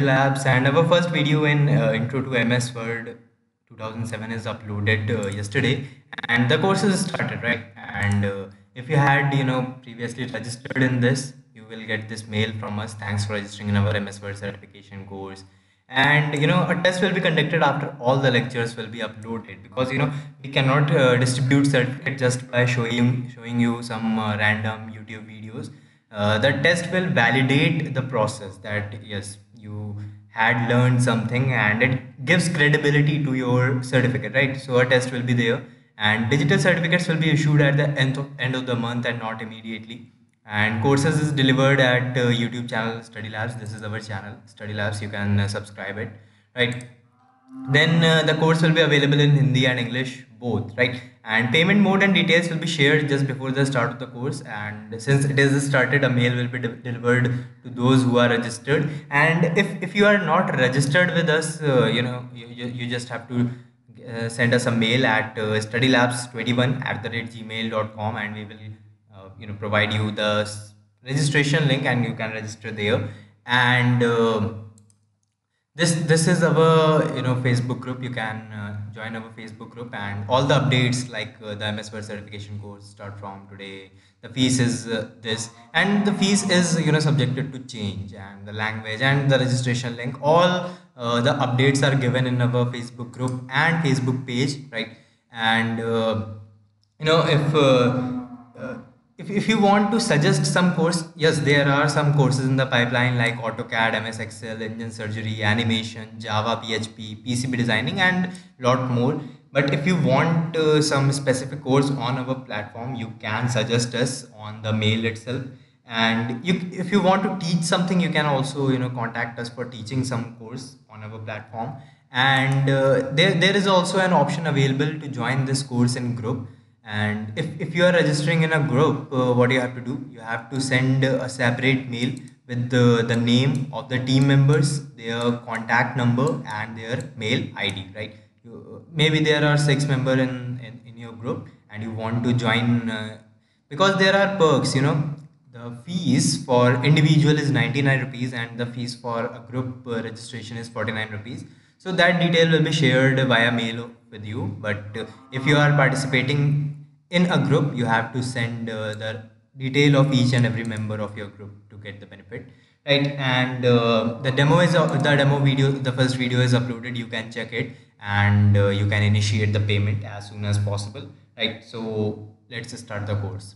Labs, and our first video in Intro to MS Word 2007 is uploaded yesterday, and the course is started, right? And if you had, previously registered in this, you will get this mail from us. Thanks for registering in our MS Word certification course. And a test will be conducted after all the lectures will be uploaded, because we cannot distribute certificate just by showing you some random YouTube videos. The test will validate the process that yes, you had learned something, and it gives credibility to your certificate, right? So a test will be there, and digital certificates will be issued at the end of the month and not immediately. And courses is delivered at YouTube channel Study Labs. This is our channel Study Labs. You can subscribe it, right? Then the course will be available in Hindi and English both, right? And payment mode and details will be shared just before the start of the course. And since it is started, a mail will be delivered to those who are registered. And if you are not registered with us, you just have to send us a mail at studylabs21@gmail.com, and we will provide you the registration link, and you can register there. And this is our Facebook group. You can join our Facebook group, and all the updates like the MS Word certification course start from today. The fees is this, and the fees is subjected to change, and the language and the registration link, all the updates are given in our Facebook group and Facebook page, right? And you know if uh, if you want to suggest some course, yes, there are some courses in the pipeline like AutoCAD, MS Excel, engine surgery, animation, Java, PHP, PCB designing, and lot more. But if you want some specific course on our platform, you can suggest us on the mail itself. And if you want to teach something, you can also contact us for teaching some course on our platform. And there is also an option available to join this course in group. And if you are registering in a group, what you have to do, you have to send a separate mail with the name of the team members, their contact number, and their mail ID, right? Maybe there are 6 member in your group, and you want to join, because there are perks. The fees for individual is 99 rupees, and the fees for a group registration is 49 rupees. So that detail will be shared via mail with you. But if you are participating in a group, you have to send the detail of each and every member of your group to get the benefit, right? And the demo video, the first video is uploaded. You can check it, and you can initiate the payment as soon as possible, right? So let's start the course.